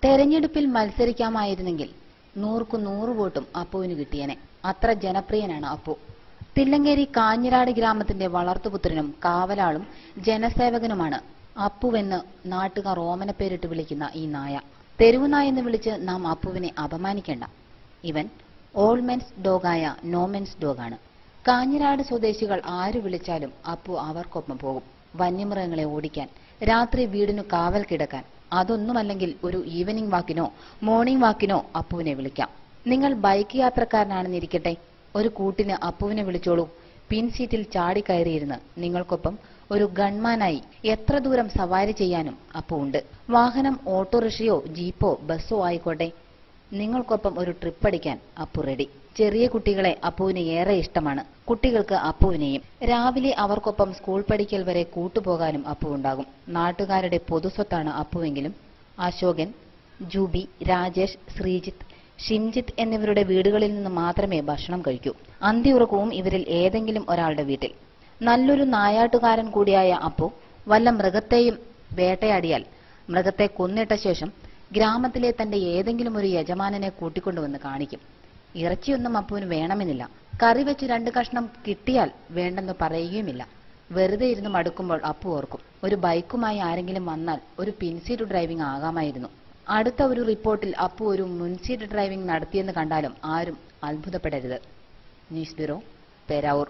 തെരഞ്ഞെടുപ്പിൽ മത്സരിക്കാമായിരുന്നെങ്കിൽ 100-100 വോട്ടും അപ്പുവിന് കിട്ടിയേനെ. അത്ര ജനപ്രിയനാണ് അപ്പു. തില്ലങ്കേരി കാഞ്ഞിരാട് ഗ്രാമത്തിന്റെ വളർത്തുപുത്രനും കാവലാളും ജനസേവകനുമാണ് അപ്പുവെന്ന് നാട്ടുകാർ ഓമനപ്പേരിട്ട് വിളിക്കുന്ന ഈ നായ. തെരുവുനായെന്ന് വിളിച്ച് നാം അപ്പുവിനെ അപമാനിക്കേണ്ട. ഇവൻ ഓൾ മെൻസ് ഡോഗായ നോ മെൻസ് ഡോഗാണ്. കാഞ്ഞിരാട് സ്വദേശികൾ ആര് വിളിച്ചാലും അപ്പു അവർക്കൊപ്പം പോകും. വന്യമൃഗങ്ങളെ ഓടിക്കാൻ, രാത്രി വീടിനു കാവൽ കിടക്കാൻ, അതൊന്നുമല്ലെങ്കിൽ ഒരു ഈവനിംഗ് വാക്കിനോ മോർണിംഗ് വാക്കിനോ അപ്പുവിനെ വിളിക്കാം. നിങ്ങൾ ബൈക്ക് യാത്രക്കാരനാണെന്നിരിക്കട്ടെ, ഒരു കൂട്ടിന് അപ്പുവിനെ വിളിച്ചോളൂ. പിൻസീറ്റിൽ ചാടിക്കയറിയിരുന്ന് നിങ്ങൾക്കൊപ്പം ഒരു ഗൺമാനായി എത്ര ദൂരം സവാരി ചെയ്യാനും അപ്പു ഉണ്ട്. വാഹനം ഓട്ടോറിക്ഷയോ ജീപ്പോ ബസ്സോ ആയിക്കോട്ടെ, നിങ്ങൾക്കൊപ്പം ഒരു ട്രിപ്പ് അടിക്കാൻ അപ്പു റെഡി. ചെറിയ കുട്ടികളെ അപ്പുവിന് ഏറെ ഇഷ്ടമാണ്, കുട്ടികൾക്ക് അപ്പുവിനെയും. രാവിലെ അവർക്കൊപ്പം സ്കൂൾ പഠിക്കൽ വരെ കൂട്ടുപോകാനും അപ്പു ഉണ്ടാകും. നാട്ടുകാരുടെ പൊതുസ്വത്താണ് അപ്പുവെങ്കിലും അശോകൻ, ജൂബി, രാജേഷ്, ശ്രീജിത്ത്, ഷിംജിത്ത് എന്നിവരുടെ വീടുകളിൽ നിന്ന് മാത്രമേ ഭക്ഷണം കഴിക്കൂ. അന്തിയുറക്കവും ഇവരിൽ ഏതെങ്കിലും ഒരാളുടെ വീട്ടിൽ. നല്ലൊരു നായാട്ടുകാരൻ കൂടിയായ അപ്പു വല്ല മൃഗത്തെയും വേട്ടയാടിയാൽ മൃഗത്തെ കൊന്നിട്ട ശേഷം ഗ്രാമത്തിലെ തന്റെ ഏതെങ്കിലും ഒരു യജമാനനെ കൂട്ടിക്കൊണ്ടുവന്ന് കാണിക്കും. ഇറച്ചിയൊന്നും അപ്പുവിന് വേണമെന്നില്ല. കറി വെച്ച് 2 കഷ്ണം കിട്ടിയാൽ വേണ്ടെന്ന് പറയുകയുമില്ല. വെറുതെ ഇരുന്ന് മടുക്കുമ്പോൾ അപ്പു ഓർക്കും, ഒരു ബൈക്കുമായി ആരെങ്കിലും വന്നാൽ ഒരു പിൻസീറ്റ് ഡ്രൈവിംഗ് ആകാമായിരുന്നു. അടുത്ത ഒരു റിപ്പോർട്ടിൽ അപ്പു ഒരു മുൻസീറ്റ് ഡ്രൈവിംഗ് നടത്തിയെന്ന് കണ്ടാലും ആരും അത്ഭുതപ്പെടരുത്. News bureau, Peravoor.